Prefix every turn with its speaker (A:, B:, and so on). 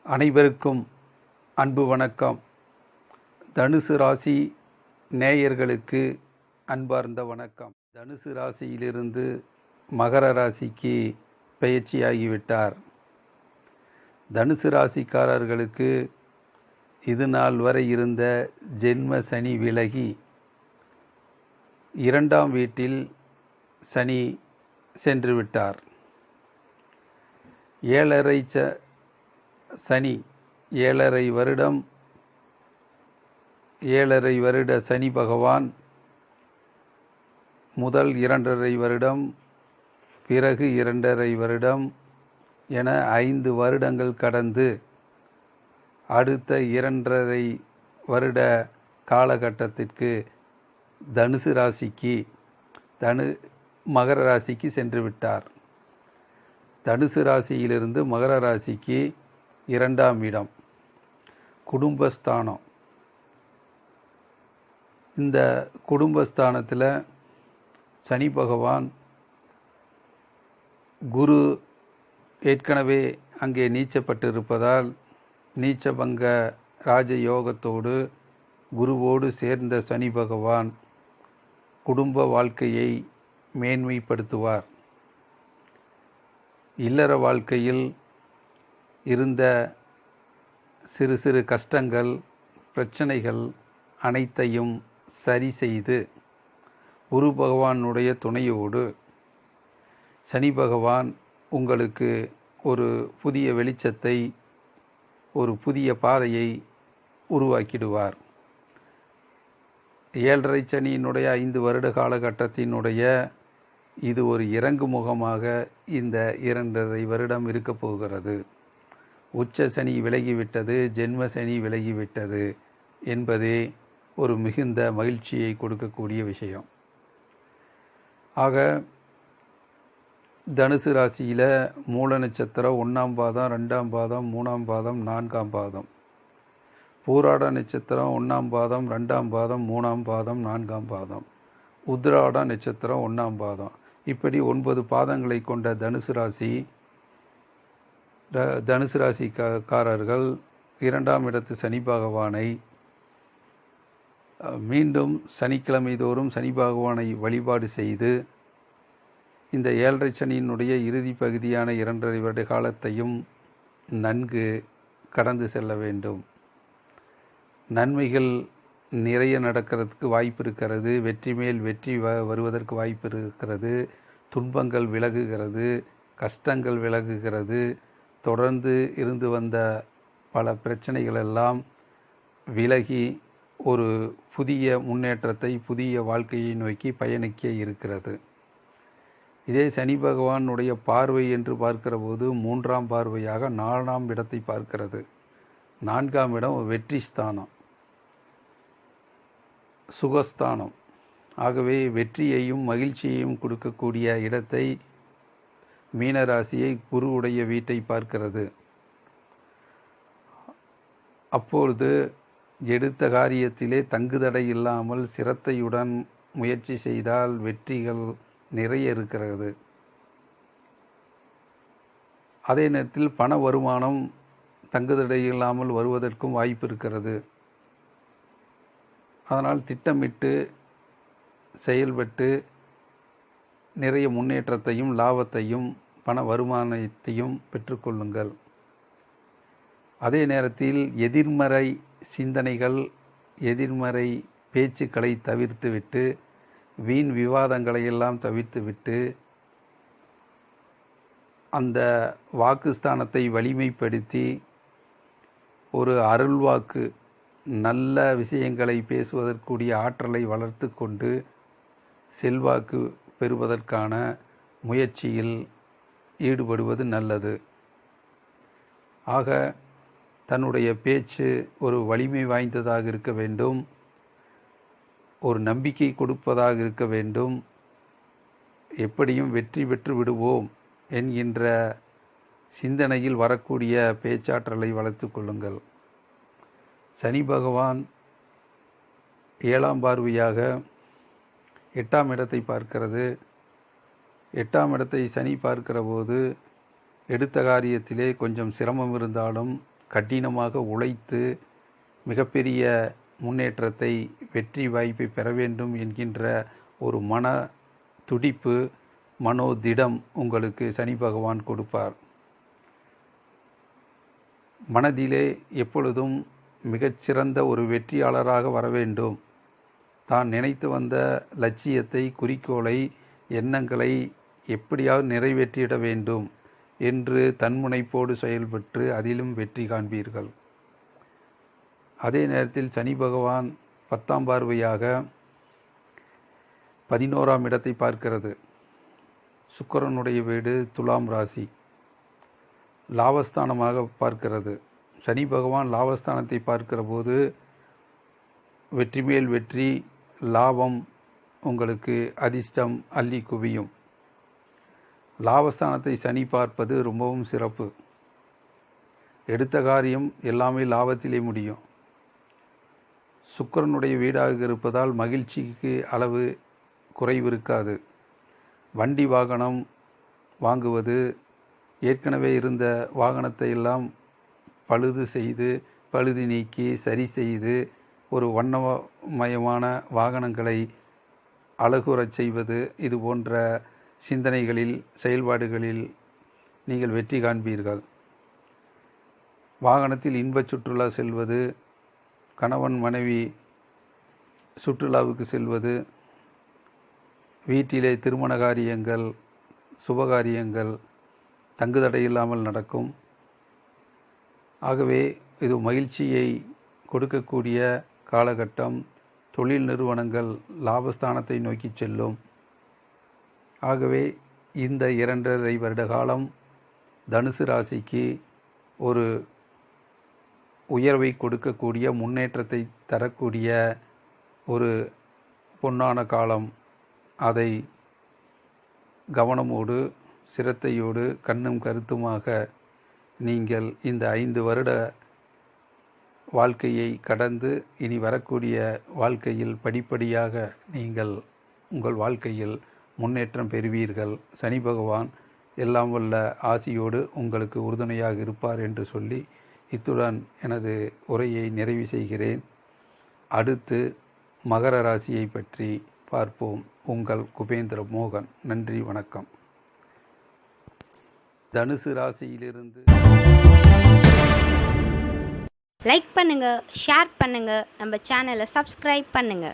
A: அனைவருக்கும் அன்பு வணக்கம். தனுசு ராசி நேயர்களுக்கு அன்பார்ந்த வணக்கம். தனுசு ராசியிலிருந்து மகர ராசிக்கு பெயர்ச்சியாகிவிட்டார். தனுசு ராசிக்காரர்களுக்கு இது நாள் வரை இருந்த ஜென்ம சனி விலகி 2ஆம் வீட்டில் சனி சென்றுவிட்டார். 7.5 சனி 7.5 வருட சனி பகவான் முதல் 2.5 வருடம், பிறகு 2.5 வருடம் என 5 வருடங்கள் கடந்து அடுத்த 2.5 வருட காலகட்டத்திற்கு தனுசு ராசிக்கு மகர ராசிக்கு சென்று விட்டார். தனுசு ராசியிலிருந்து மகர ராசிக்கு 2ஆம் இடம் குடும்பஸ்தானம். இந்த குடும்பஸ்தானத்தில் சனி பகவான், குரு ஏற்கனவே அங்கே நீச்சப்பட்டு இருப்பதால் நீச்சபங்க ராஜயோகத்தோடு குருவோடு சேர்ந்த சனி பகவான் குடும்ப வாழ்க்கையை மேன்மைப்படுத்துவார். இல்லற வாழ்க்கையில் இருந்த சிறு சிறு கஷ்டங்கள், பிரச்சனைகள் அனைத்தையும் சரி செய்து குரு பகவானுடைய துணையோடு சனி பகவான் உங்களுக்கு ஒரு புதிய வெளிச்சத்தை, ஒரு புதிய பாதையை உருவாக்கிடுவார். 7.5 சனியினுடைய 5 வருட காலகட்டத்தினுடைய இது ஒரு இறங்கு முகமாக இந்த 2.5 வருடம் இருக்கப் போகிறது. உச்ச சனி விலகிவிட்டது, ஜென்ம சனி விலகிவிட்டது என்பதே ஒரு மிகுந்த மகிழ்ச்சியை கொடுக்கக்கூடிய விஷயம். ஆக தனுசு ராசியில் மூல நட்சத்திரம் 1ஆம் பாதம், 2ஆம் பாதம், 3ஆம் பாதம், 4ஆம் பாதம். பூராட நட்சத்திரம் 1ஆம் பாதம், 2ஆம் பாதம், 3ஆம் பாதம், 4ஆம் பாதம். உத்திராட நட்சத்திரம் 1ஆம் பாதம். இப்படி 9 பாதங்களை கொண்ட தனுசு ராசிக்காரர்கள் 2ஆம் இடத்து சனி பகவானை மீண்டும் சனிக்கிழமை தோறும் சனி பகவானை வழிபாடு செய்து இந்த 7.5 சனியினுடைய இறுதி பகுதியான 2.5 வருட காலத்தையும் நன்கு கடந்து செல்ல வேண்டும். நன்மைகள் நிறைய நடக்கிறதுக்கு வாய்ப்பு இருக்கிறது. வெற்றி மேல் வெற்றி வருவதற்கு வாய்ப்பு இருக்கிறது. துன்பங்கள் விலகுகிறது, கஷ்டங்கள் விலகுகிறது. தொடர்ந்து இருந்து வந்த பல பிரச்சனைகள் எல்லாம் விலகி ஒரு புதிய முன்னேற்றத்தை, புதிய வாழ்க்கையை நோக்கி பயணிக்க இருக்கிறது. இதே சனி பகவானுடைய பார்வை என்று பார்க்கிற போது 3ஆம் பார்வையாக 4ஆம் இடத்தை பார்க்கிறது. 4ஆம் இடம் வெற்றி ஸ்தானம், சுகஸ்தானம். ஆகவே வெற்றியையும் மகிழ்ச்சியையும் கொடுக்கக்கூடிய இடத்தை, மீனராசியை, குருவுடைய வீட்டை பார்க்கிறது. அப்பொழுது எடுத்த காரியத்திலே தங்குதடை இல்லாமல் சிரத்தையுடன் முயற்சி செய்தால் வெற்றிகள் நிறைய இருக்கிறது. அதே நேரத்தில் பண வருமானம் தங்குதடை இல்லாமல் வருவதற்கும் வாய்ப்பு இருக்கிறது. அதனால் திட்டமிட்டு செயல்பட்டு நிறைய முன்னேற்றத்தையும் லாபத்தையும் பண வருமானத்தையும் பெற்றுக்கொள்ளுங்கள். அதே நேரத்தில் எதிர்மறை சிந்தனைகள், எதிர்மறை பேச்சுக்களை தவிர்த்துவிட்டு, வீண் விவாதங்களை எல்லாம் தவிர்த்துவிட்டு அந்த வாக்குஸ்தானத்தை வலிமைப்படுத்தி ஒரு அருள்வாக்கு, நல்ல விஷயங்களை பேசுவதற்குரிய ஆற்றலை வளர்த்து கொண்டு செல்வாக்கு பெறுவதற்கான முயற்சியில் ஈடுபடுவது நல்லது. ஆக தன்னுடைய பேச்சு ஒரு வலிமை வாய்ந்ததாக இருக்க வேண்டும், ஒரு நம்பிக்கை கொடுப்பதாக இருக்க வேண்டும். எப்படியும் வெற்றி பெற்று விடுவோம் என்கின்ற சிந்தனையில் வரக்கூடிய பேச்சாற்றலை வளர்த்து கொள்ளுங்கள். சனி பகவான் 7ஆம் பார்வையாக 8ஆம் இடத்தை பார்க்கிறது. 8ஆம் இடத்தை சனி பார்க்கிற போது எடுத்த காரியத்திலே கொஞ்சம் சிரமம் இருந்தாலும் கடினமாக உழைத்து மிகப்பெரிய முன்னேற்றத்தை, வெற்றி வாய்ப்பை பெற வேண்டும் என்கின்ற ஒரு மன துடிப்பு, மனோதிடம் உங்களுக்கு சனி பகவான் கொடுப்பார். மனதிலே எப்பொழுதும் மிகச்சிறந்த ஒரு வெற்றியாளராக வர வேண்டும், தான் நினைத்து வந்த லட்சியத்தை, குறிக்கோளை, எண்ணங்களை எப்படியாவது நிறைவேற்றிட வேண்டும் என்று தன்முனைப்போடு செயல்பட்டு அதிலும் வெற்றி காண்பீர்கள். அதே நேரத்தில் சனி பகவான் 10ஆம் பார்வையாக 11ஆம் இடத்தை பார்க்கிறது. சுக்கிரனுடைய வீடு துலாம் ராசி, லாபஸ்தானமாக பார்க்கிறது. சனி பகவான் லாபஸ்தானத்தை பார்க்கிற போது வெற்றி மேல் வெற்றி, லாபம், உங்களுக்கு அதிர்ஷ்டம் அள்ளி குவியும். லாபஸ்தானத்தை சனி பார்ப்பது ரொம்பவும் சிறப்பு. எடுத்த காரியம் எல்லாமே லாபத்திலே முடியும். சுக்கிரனுடைய வீடாக இருப்பதால் மகிழ்ச்சிக்கு அளவு குறைவு இருக்காது. வண்டி வாகனம் வாங்குவது, ஏற்கனவே இருந்த வாகனத்தை எல்லாம் பழுது செய்து, பழுது நீக்கி, சரி செய்து, ஒரு வண்ணமயமான வாகனங்களை அழகுறச் செய்வது, இது போன்ற சிந்தனைகளில், செயல்பாடுகளில் நீங்கள் வெற்றி காண்பீர்கள். வாகனத்தில் இன்பச் சுற்றுலா செல்வது, கணவன் மனைவி சுற்றுலாவுக்கு செல்வது, வீட்டிலே திருமண காரியங்கள், சுபகாரியங்கள் தங்குதடையில்லாமல் நடக்கும். ஆகவே இது மகிழ்ச்சியை கொடுக்கக்கூடிய காலகட்டம். தொழில் நிறுவனங்கள் லாபஸ்தானத்தை நோக்கி செல்லும். ஆகவே இந்த 2.5 வருட காலம் தனுசு ராசிக்கு ஒரு உயர்வை கொடுக்கக்கூடிய, முன்னேற்றத்தை தரக்கூடிய ஒரு பொன்னான காலம். அதை கவனமோடு, சிரத்தையோடு, கண்ணும் கருத்துமாக நீங்கள் இந்த 5 வருட வாழ்க்கையை கடந்து இனி வரக்கூடிய வாழ்க்கையில் படிப்படியாக நீங்கள் உங்கள் வாழ்க்கையில் முன்னேற்றம் பெறுவீர்கள். சனி பகவான் எல்லாம் வல்ல ஆசியோடு உங்களுக்கு உறுதுணையாக இருப்பார் என்று சொல்லி இத்துடன் எனது உரையை நிறைவு செய்கிறேன். அடுத்து மகர ராசியை பற்றி பார்ப்போம். உங்கள் குபேந்திர மோகன். நன்றி, வணக்கம். தனுசு ராசியிலிருந்து
B: லைக் பண்ணுங்க, ஷேர் பண்ணுங்க, நம்ம சேனலை சப்ஸ்கிரைப் பண்ணுங்க.